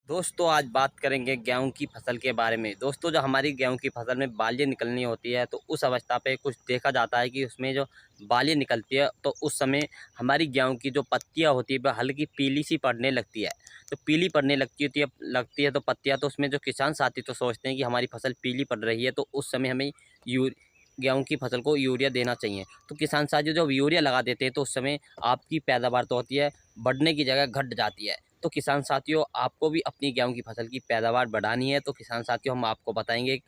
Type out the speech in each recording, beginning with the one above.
दोस्तों आज बात करेंगे गेहूं की फसल के बारे में। दोस्तों जब हमारी गेहूं की फसल में बालियाँ निकलनी होती है तो उस अवस्था पे कुछ देखा जाता है कि उसमें जो बालियाँ निकलती है तो उस समय हमारी गेहूं की जो पत्तियां होती है वह हल्की पीली सी पड़ने लगती है। तो पीली पड़ने लगती है तो पत्तियां, तो उसमें जो किसान साथी तो सोचते हैं कि हमारी फसल पीली पड़ रही है तो उस समय हमें गेहूं की फसल को यूरिया देना चाहिए। तो किसान साथी जब यूरिया लगा देते हैं तो उस समय आपकी पैदावार तो होती है, बढ़ने की जगह घट जाती है। तो किसान साथियों आपको भी अपनी गेहूं की फसल की पैदावार बढ़ानी है तो किसान साथियों हम आपको बताएंगे एक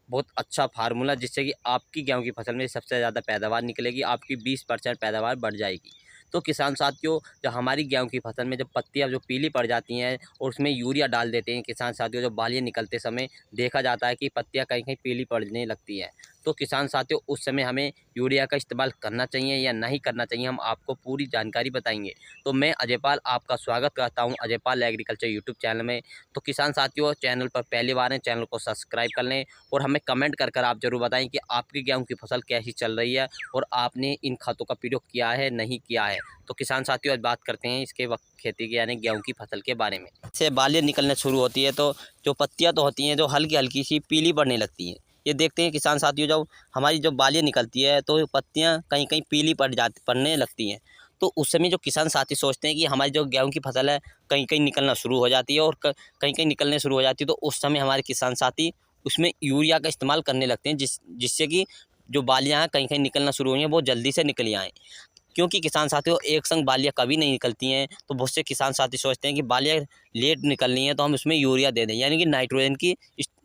बहुत अच्छा फार्मूला, जिससे कि आपकी गेहूं की फसल में सबसे ज़्यादा पैदावार निकलेगी, आपकी 20% पैदावार बढ़ जाएगी। तो किसान साथियों जब हमारी गेहूं की फसल में जब पत्तियां जो पीली पड़ जाती हैं और उसमें यूरिया डाल देते हैं किसान साथियों, जब बालियाँ निकलते समय देखा जाता है कि पत्तियां कहीं कहीं पीली पड़ने लगती हैं। तो किसान साथियों उस समय हमें यूरिया का इस्तेमाल करना चाहिए या नहीं करना चाहिए, हम आपको पूरी जानकारी बताएंगे। तो मैं अजयपाल आपका स्वागत करता हूं अजयपाल एग्रीकल्चर यूट्यूब चैनल में। तो किसान साथियों चैनल पर पहली बार हैं, चैनल को सब्सक्राइब कर लें और हमें कमेंट कर आप ज़रूर बताएं कि आपकी गेहूं की फसल कैसी चल रही है और आपने इन खातों का प्रयोग किया है नहीं किया है। तो किसान साथियों आज बात करते हैं इसके वक्त खेती के यानी गेहूं की फसल के बारे में। से बालियाँ निकलने शुरू होती है तो जो पत्तियां तो होती हैं जो हल्की हल्की सी पीली पड़ने लगती हैं। ये देखते हैं किसान साथियों जब हमारी जो बालियाँ निकलती है तो पत्तियां कहीं कहीं पीली पड़ने लगती हैं। तो उस समय जो किसान साथी सोचते हैं कि हमारी जो गेहूं की फसल है कहीं कहीं निकलना शुरू हो जाती है और कहीं कहीं निकलने शुरू हो जाती है, तो उस समय हमारे किसान साथी उसमें यूरिया का इस्तेमाल करने लगते हैं जिससे कि जो बालियाँ हैं कहीं कहीं निकलना शुरू हुई हैं वो जल्दी से निकल आएँ। क्योंकि किसान साथियों एक संग बालियाँ कभी नहीं निकलती हैं, तो बहुत से किसान साथी सोचते हैं कि बालियाँ लेट निकलनी है तो हम उसमें यूरिया दे दें, यानी कि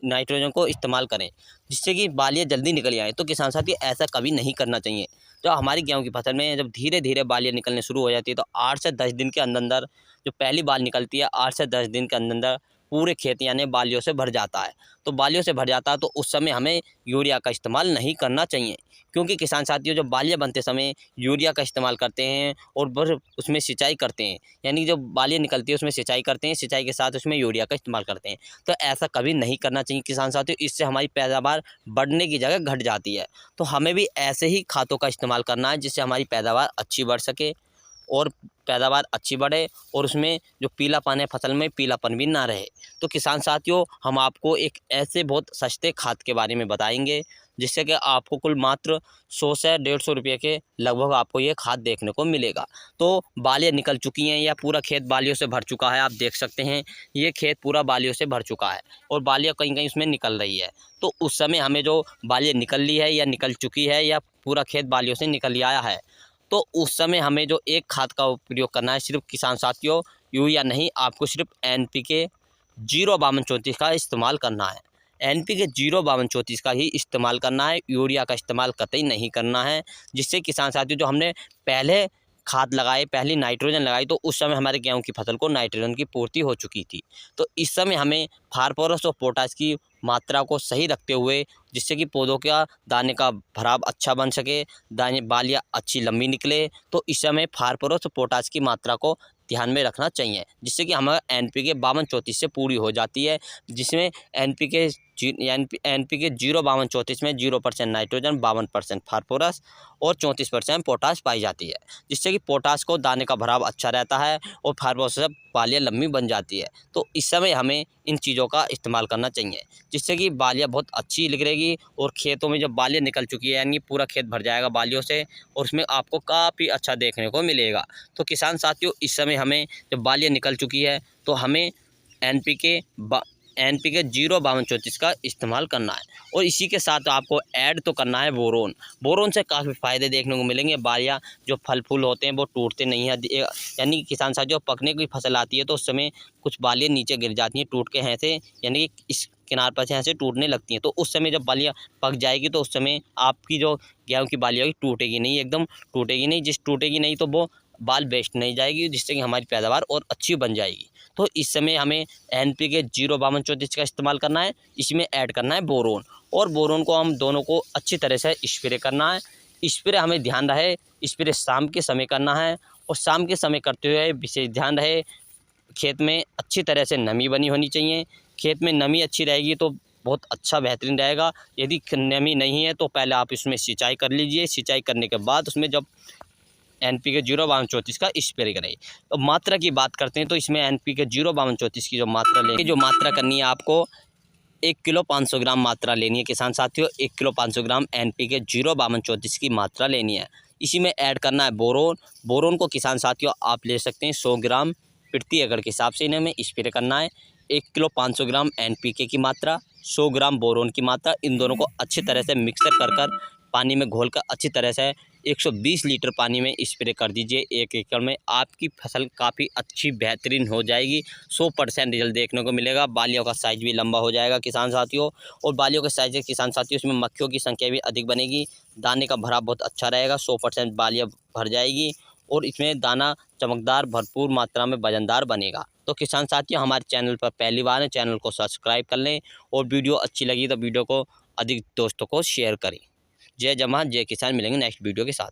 नाइट्रोजन को इस्तेमाल करें जिससे कि बालियाँ जल्दी निकल आएँ। तो किसान साथी ऐसा कभी नहीं करना चाहिए। तो हमारी गेहूँ की फसल में जब धीरे धीरे बालियाँ निकलने शुरू हो जाती है तो 8 से 10 दिन के अंदर अंदर जो पहली बाल निकलती है 8 से 10 दिन के अंदर अंदर पूरे खेत यानी बालियों से भर जाता है। तो बालियों से भर जाता है तो उस समय हमें यूरिया का इस्तेमाल नहीं करना चाहिए, क्योंकि किसान साथियों जब बालियाँ बनते समय यूरिया का इस्तेमाल करते हैं और फिर उसमें सिंचाई करते हैं, यानी जो बालियाँ निकलती है उसमें सिंचाई करते हैं, सिंचाई के साथ उसमें यूरिया का इस्तेमाल करते हैं। तो ऐसा कभी नहीं करना चाहिए किसान साथियों, इससे हमारी पैदावार बढ़ने की जगह घट जाती है। तो हमें भी ऐसे ही खादों का इस्तेमाल करना है जिससे हमारी पैदावार अच्छी बढ़ सके और पैदावार अच्छी बढ़े और उसमें जो पीलापन है फसल में पीलापन भी ना रहे। तो किसान साथियों हम आपको एक ऐसे बहुत सस्ते खाद के बारे में बताएंगे जिससे कि आपको कुल मात्र 100 से 150 रुपये के लगभग आपको ये खाद देखने को मिलेगा। तो बालियाँ निकल चुकी हैं या पूरा खेत बालियों से भर चुका है, आप देख सकते हैं ये खेत पूरा बालियों से भर चुका है और बालियाँ कहीं कहीं उसमें निकल रही है। तो उस समय हमें जो बालियाँ निकल ली है या निकल चुकी है या पूरा खेत बालियों से निकल आया है, तो उस समय हमें जो एक खाद का प्रयोग करना है सिर्फ किसान साथियों यूरिया नहीं, आपको सिर्फ NPK 05234 का इस्तेमाल करना है। NPK 05234 का ही इस्तेमाल करना है, यूरिया का इस्तेमाल कतई नहीं करना है। जिससे किसान साथियों जो हमने पहले खाद लगाए, पहली नाइट्रोजन लगाई, तो उस समय हमारे गेहूं की फसल को नाइट्रोजन की पूर्ति हो चुकी थी। तो इस समय हमें फास्फोरस और पोटाश की मात्रा को सही रखते हुए जिससे कि पौधों का दाने का भराव अच्छा बन सके, दाने बालियाँ अच्छी लंबी निकले, तो इस समय फास्फोरस और पोटाश की मात्रा को ध्यान में रखना चाहिए जिससे कि हमारा NPK 5234 से पूरी हो जाती है, जिसमें NPK 05234 में 0% नाइट्रोजन, 52% फास्फोरस और 34% पोटाश पाई जाती है, जिससे कि पोटाश को दाने का भराव अच्छा रहता है और फास्फोरस से बालियाँ लंबी बन जाती है। तो इस समय हमें इन चीज़ों का इस्तेमाल करना चाहिए जिससे कि बालियाँ बहुत अच्छी निकलेगी और खेतों में जब बालियाँ निकल चुकी है यानी पूरा खेत भर जाएगा बालियों से और उसमें आपको काफ़ी अच्छा देखने को मिलेगा। तो किसान साथियों इस समय हमें जब बालियाँ निकल चुकी है तो हमें NPK 05234 का इस्तेमाल करना है और इसी के साथ आपको ऐड तो करना है बोरोन। बोरोन से काफ़ी फ़ायदे देखने को मिलेंगे, बालियाँ जो फल फूल होते हैं वो टूटते नहीं हैं, यानी कि किसान साथ जो पकने की फसल आती है तो उस समय कुछ बालियाँ नीचे गिर जाती हैं टूट के, हैं से यानी कि इस किनार पर से यहाँ से टूटने लगती हैं। तो उस समय जब बालियाँ पक जाएगी तो उस समय आपकी जो गेहूँ की बालियाँ होगी टूटेगी नहीं, एकदम टूटेगी नहीं, जिस टूटेगी नहीं तो वो बाल वेस्ट नहीं जाएगी, जिससे कि हमारी पैदावार और अच्छी बन जाएगी। तो इस समय हमें NPK 05234 का इस्तेमाल करना है, इसमें ऐड करना है बोरोन और बोरोन को हम दोनों को अच्छी तरह से स्प्रे करना है। स्प्रे हमें ध्यान रहे स्प्रे शाम के समय करना है और शाम के समय करते हुए विशेष ध्यान रहे खेत में अच्छी तरह से नमी बनी होनी चाहिए। खेत में नमी अच्छी रहेगी तो बहुत अच्छा बेहतरीन रहेगा। यदि नमी नहीं है तो पहले आप इसमें सिंचाई कर लीजिए, सिंचाई करने के बाद उसमें जब NPK 05234 का स्प्रे करें। तो मात्रा की बात करते हैं तो इसमें NPK 05234 की जो मात्रा लेनी, जो मात्रा करनी है आपको 1 किलो 500 ग्राम मात्रा लेनी है किसान साथियों। 1 किलो 500 ग्राम NPK 05234 की मात्रा लेनी है। इसी में ऐड करना है बोरोन। बोरोन को किसान साथियों आप ले सकते हैं 100 ग्राम प्रति एकड़ के हिसाब से इन्हें हमें स्प्रे करना है। 1 किलो 500 ग्राम NPK की मात्रा, 100 ग्राम बोरोन की मात्रा, इन दोनों को अच्छी तरह से मिक्सर कर पानी में घोलकर अच्छी तरह से 120 लीटर पानी में स्प्रे कर दीजिए 1 एकड़ में। आपकी फसल काफ़ी अच्छी बेहतरीन हो जाएगी, 100% रिजल्ट देखने को मिलेगा। बालियों का साइज भी लंबा हो जाएगा किसान साथियों, और बालियों के साइज के किसान साथियों इसमें मक्खियों की संख्या भी अधिक बनेगी। दाने का भरा बहुत अच्छा रहेगा, 100% बालियाँ भर जाएगी और इसमें दाना चमकदार भरपूर मात्रा में वजनदार बनेगा। तो किसान साथियों हमारे चैनल पर पहली बार है, चैनल को सब्सक्राइब कर लें और वीडियो अच्छी लगी तो वीडियो को अधिक दोस्तों को शेयर करें। जय जवान जय किसान, मिलेंगे नेक्स्ट वीडियो के साथ।